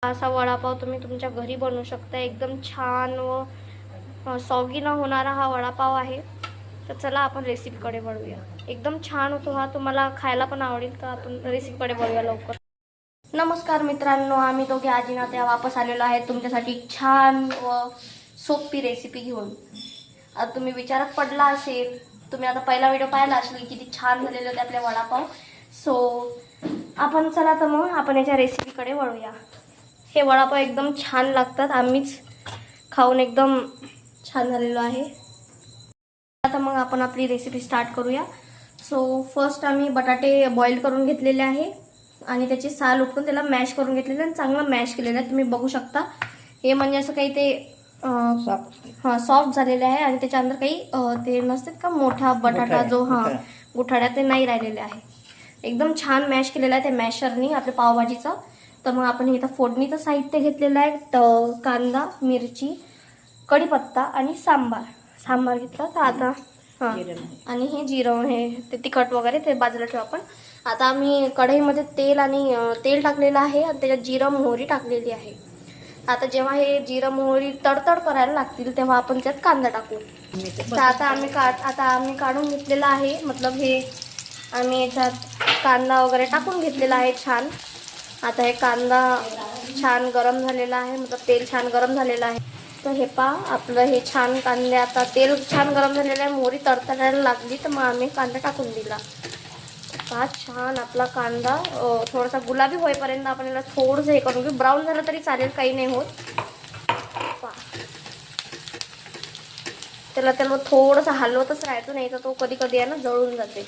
असा वडापाव तुम्ही तुमच्या घरी बनवू शकता. एकदम छान व सॉगी न होणारा हा वडापाव आहे. तर चला आपण रेसिपीकडे वळूया. एकदम छान होतो हा, तुम्हाला खायला पण आवडेल. तर आपण रेसिपीकडे वळूया लवकर. नमस्कार मित्रांनो, आम्ही दोघे आजी नात्या वापस आलेलो आहे तुमच्यासाठी छान व सोपी रेसिपी घेऊन. आता तुम्ही विचारात पडला असेल, तुम्ही आता पहिला व्हिडिओ पाहिला असेल किती छान झालेले होते आपले वडापाव. सो आपण चला तर मग आपण याच्या रेसिपीकडे वळूया. हे वडापाव एकदम छान लागतात, आम्हीच खाऊन एकदम छान झालेलो आहे. आता मग आपण आपली रेसिपी स्टार्ट करूया. सो फर्स्ट आम्ही बटाटे बॉईल करून घेतलेले आहे आणि त्याची साल उपटून त्याला मॅश करून घेतलेलं आणि चांगलं मॅश केलेलं आहे. तुम्ही बघू शकता हे म्हणजे असं काही ते सॉफ्ट झालेले आहे आणि त्याच्या अंदर काही ते नसतात का मोठा बटाटा जो गुठाड्या ते नाही राहिलेले आहे. एकदम छान मॅश केलेला आहे ते मॅशरनी आपल्या पावभाजीचा. तर मग आपण इथं फोडणीचं साहित्य घेतलेलं आहे. कांदा, मिरची, कढीपत्ता आणि सांबार घेतला. तर आता आणि हे जिरं, हे ते तिखट वगैरे ते बाजूला ठेवू आपण. आता आम्ही कढईमध्ये तेल टाकलेलं आहे आणि त्याच्यात जिरं मोहरी टाकलेली आहे. आता जेव्हा हे जिरं मोहरी तडतड करायला लागतील तेव्हा आपण त्यात कांदा टाकू. तर आता आम्ही काढून घेतलेलं आहे. मतलब हे आम्ही याच्यात कांदा वगैरे टाकून घेतलेला आहे छान. आता हे कांदा छान गरम झालेला आहे, मतलब तेल छान गरम झालेलं आहे. तर हे आपलं हे छान कांदे, आता तेल छान गरम झालेलं आहे, मोहरी तडतडायला लागली तर मग आम्ही कांदा टाकून दिला. छान आपला कांदा थोडासा गुलाबी होईपर्यंत आपण याला थोडंसं हे करून घेऊ. ब्राऊन झालं तरी चालेल, काही नाही होत. त्याला थोडंसं हलवतच राहायचं, नाही तर तो कधी कधी आहे ना जळून जाते.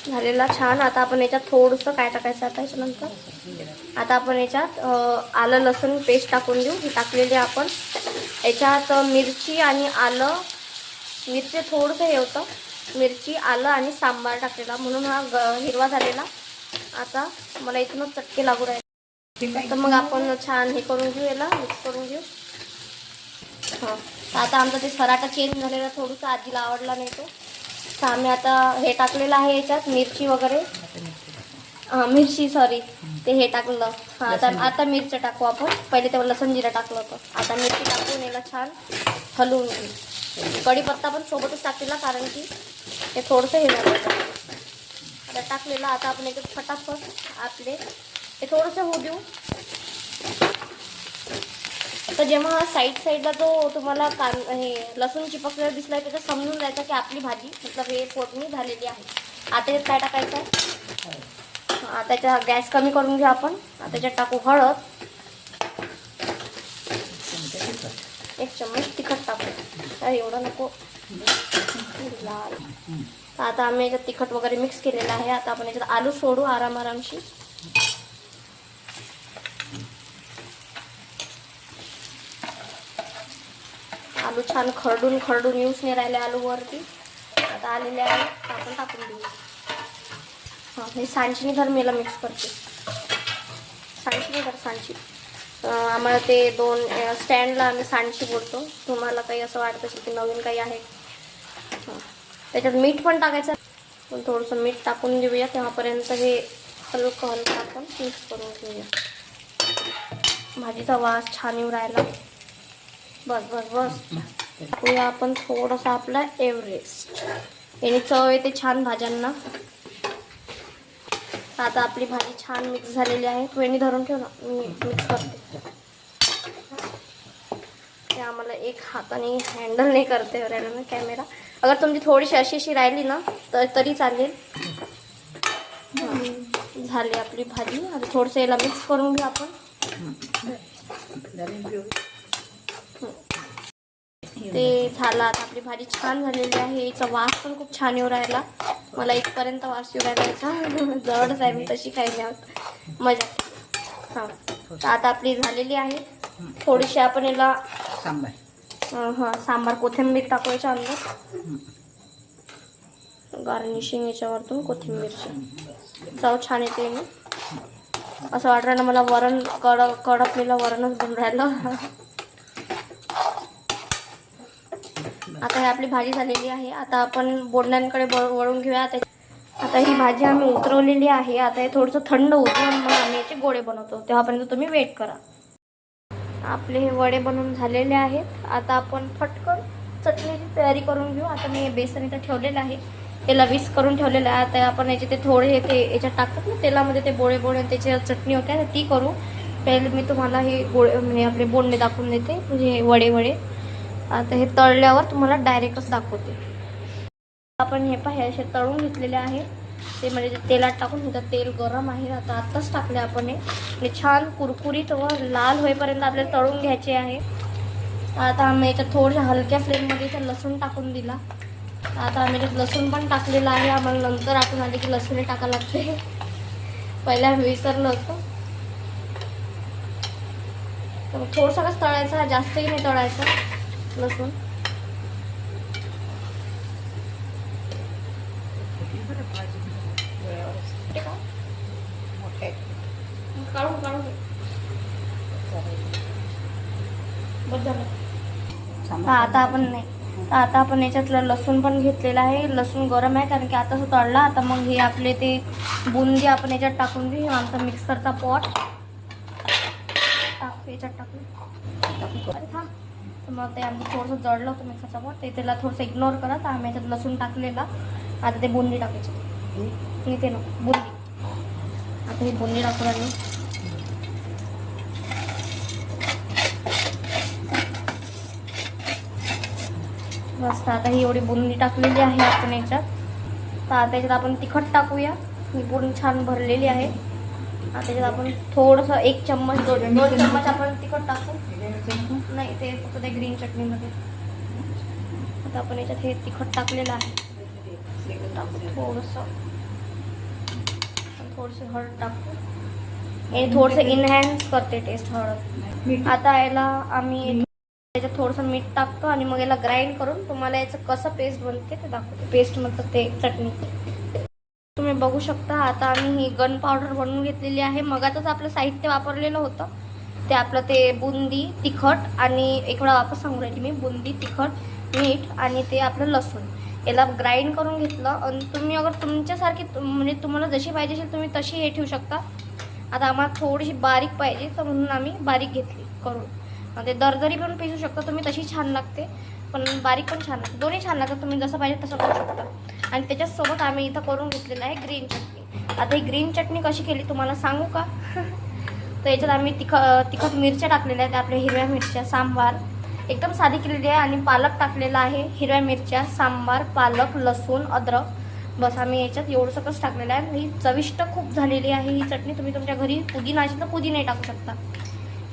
झालेला छान. आता आपण याच्यात थोडंसं काय टाकायचं आता याच्यानंतर आता आपण याच्यात आलं लसूण पेस्ट टाकून देऊ. हे टाकलेले आपण याच्यात मिरची आणि आलं, मिरची थोडंसं हे होतं, मिरची आलं आणि सांबार टाकलेला म्हणून हा हिरवा झालेला. आता मला इथूनच चटके लागू राहिले. तर मग आपण छान हे करून घेऊ, याला मिक्स करून घेऊ. तर आता आमचं ते सराटा चेंज झालेला, थोडंसं आजीला आवडला नाही तो. तर आम्ही आता हे टाकलेलं आहे याच्यात मिरची वगैरे, मिरची सॉरी ते हे टाकलं. आता मिरची टाकू आपण. पहिले तेव्हा लसूण जिरं टाकलं होतं. आता मिरची टाकून याला छान हलवून घेऊ. कढीपत्ता पण सोबतच टाकलेला कारण की ते थोडंसं हे झालं होतं. आता टाकलेलं. आता आपण याच्यात फटाफट आपले हे थोडंसं होऊ देऊ. तर जेव्हा साईडला जो तुम्हाला हे लसूण चिपकलेला दिसला त्याचं समजून जायचं की आपली भाजी मतलब हे फोडणी झालेली आहे. आता हे काय टाकायचं आहे, त्याच्या गॅस कमी करून घेऊ आपण. आता त्याच्यात टाकू हळद, 1 चम्मच तिखट टाकू. तर एवढं नको लाल. तर आता आम्ही याच्यात तिखट वगैरे मिक्स केलेलं आहे. आता आपण याच्यात आलू सोडू आरामशी. आलू छान खरडून यूज नाही राहिले आलूवरती. आता आलेले आहे, आपण टाकून देऊ. हे सांडशीने धर मी याला मिक्स करते. सांडशी आम्हाला ते 2 स्टँडला आम्ही सांडशी बोलतो. तुम्हाला काही असं वाटत असेल की नवीन काही आहे. त्याच्यात मीठ पण टाकायचं, पण थोडंसं मीठ टाकून देऊया. तेव्हापर्यंत हे हलकं आपण मिक्स करून घेऊया. भाजीचा वास छान येऊ राहिला. बस टाकूया आपण थोडंसं आपला एव्हरेस्ट. याने चव येते छान भाज्यांना. आता आपली भाजी छान मिक्स झालेली आहे. वेणी धरून ठेव ना, मी मिक्स करते. ते आम्हाला एक हाताने हँडल नाही करते राहिलं ना कॅमेरा. अगर तुमची थोडीशी अशी राहिली ना तरी चालेल. झाली आपली भाजी. आता थोडंसं याला मिक्स करून घेऊ आपण. ते झालं. आता आपली भाजी छान झालेली आहे. याचा वास पण खूप छान येऊ राहिला. मला इथपर्यंत वास येऊ राहिला. जवळच आहे मी, तशी काही नाही होत मजा. तर आता आपली झालेली आहे. थोडीशी आपण याला सांबार कोथिंबीर टाकायच्या अंदर. गार्निशिंग याच्यावरतून कोथिंबीरची चव छान येते. असं वाटत राहिलं मला वरण कडकलेलं वरणच बनून राहिलं. आता ही आपली भाजी झालेली आहे. आता आपण बोंड्यांकडे वळून घेऊया. आता ही भाजी आम्ही उतरवलेली आहे. आता हे थोडंसं थंड होतं मग आम्ही याचे गोळे बनवतो. तेव्हापर्यंत तुम्ही वेट करा. आपले हे वडे बनवून झालेले आहेत. आता आपण फटकन चटणीची तयारी करून घेऊ. आता मी बेसन इथं ठेवलेलं आहे, त्याला विक्स करून ठेवलेलं आहे. आता आपण याचे ते थोडे ते याच्यात टाकतात ना तेलामध्ये, ते बोळे त्याची चटणी होते ती करू. पहिले मी तुम्हाला हे गोळे म्हणजे आपले बोंडे दाखवून देते, म्हणजे हे वडे. आता हे तळल्यावर तुम्हाला डायरेक्टच दाखवते. आपण हे असे तळून घेतलेले आहे ते, म्हणजे तेलात टाकून घेतात. तेल गरम आहे, आताच टाकले आपण हे छान कुरकुरीत व लाल होईपर्यंत आपल्याला तळून घ्यायचे आहे. आता आम्ही याच्यात थोड्या हलक्या फ्लेममध्ये इथं लसूण टाकून दिला. आता आम्ही याच्यात लसूण पण टाकलेला आहे. आम्हाला नंतर आठवण आली की लसूण टाकायला लागते, पहिला आम्ही विसरलो होतो. तर थोडंसंच तळायचा, जास्तही नाही तळायचा लसूण. काढून आता आपण याच्यातलं लसूण पण घेतलेलं आहे. लसूण गरम आहे कारण की आता असं तळला. आता मग हे आपले ते बुंदी आपण याच्यात टाकून घेऊ. आमचा मिक्सरचा पॉट याच्यात टाकू. अरे थांब. तर मग ते आमचं थोडंसं जळलं होतं मिक्सरचा पॉट, ते त्याला थोडंसं इग्नोर करा. तर आम्ही याच्यात लसूण टाकलेला. आता ते बुंदी टाकायची इथे ना, बुंदी. आता ही बुंदी टाकून आली. मस्त. आता ही एवढी बुंदी टाकलेली आहे आपण याच्यात. तर आता याच्यात आपण तिखट टाकूया. ही बुंदी छान भरलेली आहे. आता त्याच्यात आपण थोडंसं 1 चम्मच 2 चम्मच आपण तिखट टाकू. नाही, ते फक्त ते ग्रीन चटणीमध्ये. आता आपण याच्यात हे तिखट टाकलेलं आहे. थोडंसं हळद टाकू. हे थोडंसं इन्हॅन्स करते टेस्ट हळद. आता याला आम्ही त्याच्यात थोडंसं मीठ टाकतो आणि मग याला ग्राइंड करून तुम्हाला याचं कसं पेस्ट बनते ते दाखवते. पेस्ट मतलब ते चटणी तुम्ही बघू शकता. आता आम्ही ही गन पावडर बनवून घेतलेली आहे. मगातच आपलं साहित्य वापरलेलं होतं ते, आपलं ते बुंदी, तिखट आणि एक वेळा वापस सांगू राहिली मी, बुंदी, तिखट, मीठ आणि ते आपलं लसूण. याला ग्राइंड करून घेतलं. आणि तुम्ही अगर तुमच्यासारखी म्हणजे तुम्हाला जशी पाहिजे असेल तुम्ही तशी हे ठेवू शकता. आता आम्हाला थोडीशी बारीक पाहिजे तर म्हणून आम्ही बारीक घेतली करून. ते दरदरी पण पिसू शकता तुम्ही, तशी छान लागते. पण बारीक पण छान लागते, दोन्ही छान लागतात. तुम्ही जसं पाहिजे तसं करू शकता. आणि त्याच्यासोबत आम्ही इथं करून घेतलेलं आहे ग्रीन चटणी. आता ही ग्रीन चटणी कशी केली तुम्हाला सांगू का? तर याच्यात आम्ही तिखट मिरच्या टाकलेल्या आहेत, आपल्या हिरव्या मिरच्या, सांबार एकदम साधी केलेली आहे. आणि पालक टाकलेला आहे, हिरव्या मिरच्या, सांबार, पालक, लसूण, अद्रक. बस आम्ही याच्यात एवढं सगळंच टाकलेलं आहे. ही चविष्ट खूप झालेली आहे ही चटणी. तुम्ही तुमच्या घरी पुदिना असेल तर पुदिना टाकू शकता,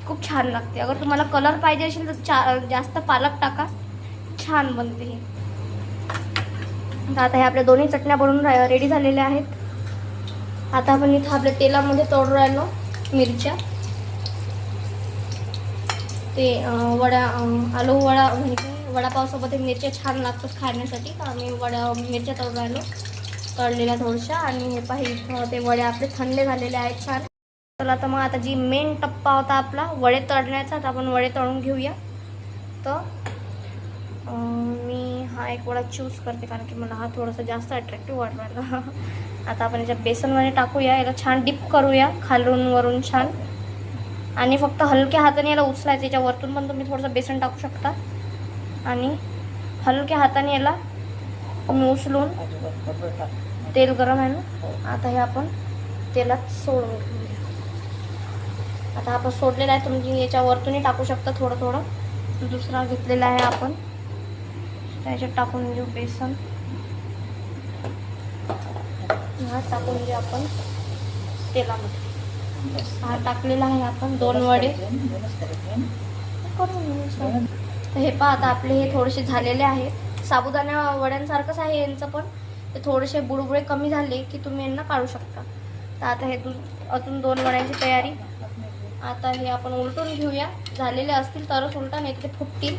खूप छान लागते. अगर तुम्हाला कलर पाहिजे असेल तर जास्त पालक टाका, छान बनते ही. आता हे आपल्या दोन्ही चटण्या बनवून रेडी झालेल्या आहेत. आता आपण इथं आपल्या तेलामध्ये तळून राहिलो मिरच्या. ते आलू वडा म्हणजे वडापावसोबत मिरच्या छान लागतात खाण्यासाठी. तर आम्ही मिरच्या तळून राहिलो, तळलेल्या थोड्याशा. आणि हे पाहिजे ते वडे आपले थंड झालेले आहेत छान. चला तर मग आता जी मेन टप्पा होता आपला वडे तळण्याचा, तर आपण वडे तळून घेऊया. तर मी हा एक वडा चूज करते कारण की मला हा थोडासा जास्त अट्रॅक्टिव्ह वाटला. आता आपण याच्यात बेसनमध्ये टाकूया. याला छान डिप करूया खालून वरून छान. आणि फक्त हलक्या हाताने याला उचलायचं. याच्या वरतून पण तुम्ही थोडंसं बेसन टाकू शकता. आणि हलक्या हाताने याला तुम्ही उचलून, तेल गरम आहे ना, आता हे आपण तेलात सोडून घेऊया. आता आपण सोडलेलं आहे, तुम्ही याच्या वरतूनही टाकू शकता थोडं थोडं. दुसरा घेतलेला आहे आपण, त्याच्यात टाकून घेऊ बेसन. हा टाकून घेऊ आपण तेलामध्ये. हा टाकलेला आहे आपण 2 वडे करून घेऊ. हे पहा आता आपले हे थोडेसे झालेले आहेत. साबुदाणा वड्यांसारखंच आहे यांचं पण. ते थोडेसे बुडबुडे कमी झाले की तुम्ही यांना काढू शकता. तर आता हे अजून 2 वड्यांची तयारी. आता हे आपण उलटून घेऊया. झालेले असतील तरच उलटा, नाही ते फुटतील.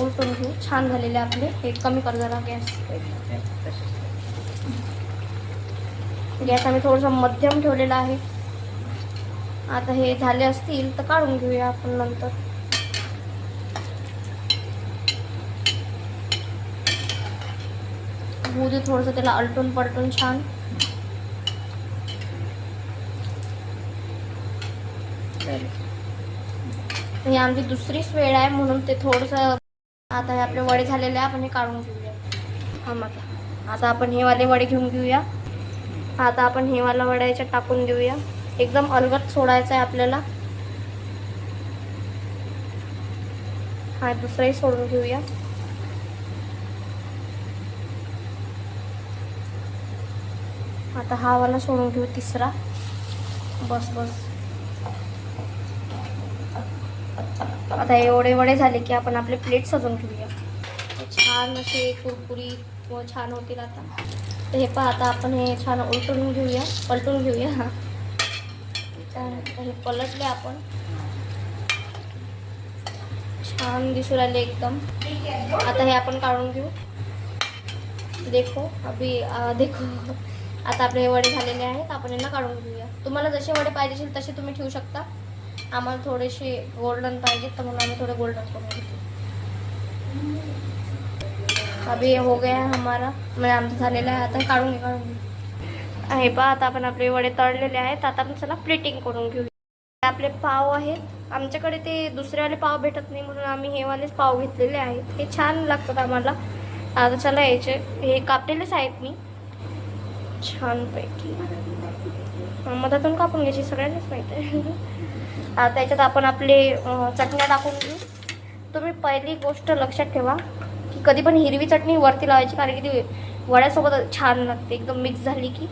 उलटून घेऊ. छान झालेले आपले. हे कमी कर जरा गॅस. गॅस आम्ही थोडंसं मध्यम ठेवलेला आहे. आता हे झाले असतील तर काढून घेऊया आपण नंतर. होऊ दे थोडंसं त्याला अलटून पलटून छान. ही आमची दुसरीच वेळ आहे म्हणून ते थोडंसं. आता हे आपले वडे झालेले आहे, आपण हे काढून घेऊया. आता आपण हे वाले वडे घेऊन घेऊया. आता आपण हे वाला वडा याच्यात टाकून देऊया. एकदम अलगद सोडायचं आहे आपल्याला. हा दुसराही सोडून घेऊया. आता हा वाला सोडून घेऊ, तिसरा. बस. आता एवढे वडे झाले की आपण आपले प्लेट सजवून घेऊया. छान असे कुरकुरीत व छान होतील. आता तर हे पहा, आता आपण हे छान पलटून घेऊया. हे पलटले आपण, छान दिसू राहिले एकदम. आता हे आपण काढून घेऊ. देखो आता आपले हे वडे झालेले आहेत. आपण यांना काढून घेऊया. तुम्हाला जसे वडे पाहिजे असेल तसे तुम्ही ठेवू शकता. आम्हाला थोडेसे गोल्डन पाहिजेत तर म्हणून आम्ही थोडे गोल्डन करून घेतो. अभी हो गया है हमारा, म्हणजे आमचं झालेलं आहे. आता काढून घेऊ. हे पहा, आता आपण आपले वडे तळलेले आहेत. आता आपण चला प्लेटिंग करून घेऊ. आपले पाव आहेत. आमच्याकडे ते दुसरेवाले पाव भेटत नाही म्हणून आम्ही हे वालेच पाव घेतलेले आहेत. हे छान लागतात आम्हाला. आता चला याचे हे कापलेलेच आहेत मी छानपैकी. मधातून कापून घ्यायची, सगळ्यांनाच माहिती आहे. आता याच्यात आपण आपले चटण्या टाकून घेऊ. तुम्ही पहिली गोष्ट लक्षात ठेवा की कधी पण हिरवी चटणी वरती लावायची, कारण की ती वड्यासोबत छान लागते एकदम मिक्स झाली की.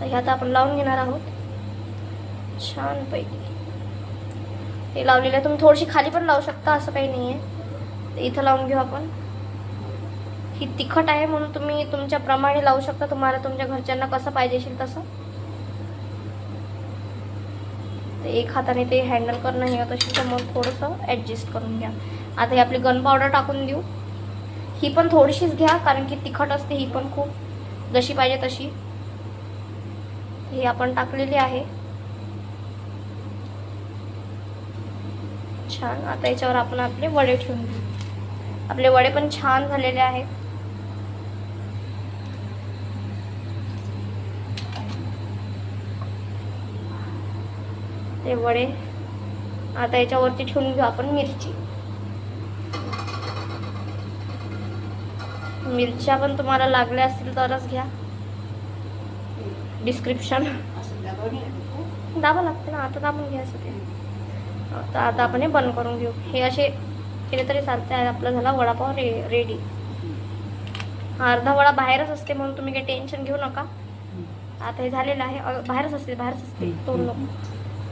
तर हे आता आपण लावून घेणार आहोत छानपैकी. हे लावलेलं आहे. तुम्ही थोडीशी खाली पण लावू शकता, असं काही नाही आहे. इथं लावून घेऊ आपण. ही तिखट आहे म्हणून तुम्ही तुमच्या प्रमाणे लावू शकता. तुम्हाला तुमच्या घरच्यांना कसं पाहिजे असेल तसं. एक हाताने ते हँडल करणं हे होत असेल तर मग थोडंसं ॲडजस्ट करून घ्या. आता हे आपली गन पावडर टाकून देऊ. ही पण थोडीशीच घ्या, कारण की तिखट असते ही पण खूप, जशी पाहिजे तशी. ही आपण टाकलेली आहे छान. आता याच्यावर आपण आपले वडे ठेवून घेऊ. आपले वडे पण छान झालेले आहेत. ते वडे आता याच्यावरती ठेवून घेऊ आपण मिरच्या पण तुम्हाला लागल्या असतील तरच घ्या. डिस्क्रिप्शन दाबा लागते ना, आता दाबून घ्यायचं ते. तर आता आपण हे बंद करून घेऊ. हे असे केले तरी चालते. आपला झाला वडापाव रेडी. अर्धा वडा बाहेरच असते म्हणून तुम्ही काही टेन्शन घेऊ नका. आता हे झालेलं आहे, बाहेरच असते तोड नको.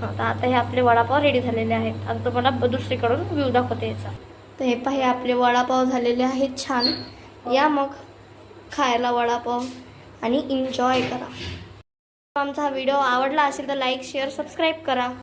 आता हे आपले वडापाव रेडी झालेले आहेत. आता तुम्हाला दुसरीकडून व्ह्यू दाखवते याचा. तर हे पहा, हे आपले वडापाव झालेले आहेत छान. या मग खायला वडापाव आणि एन्जॉय करा. आमचा हा व्हिडिओ आवडला असेल तर लाईक, शेअर, सबस्क्राईब करा.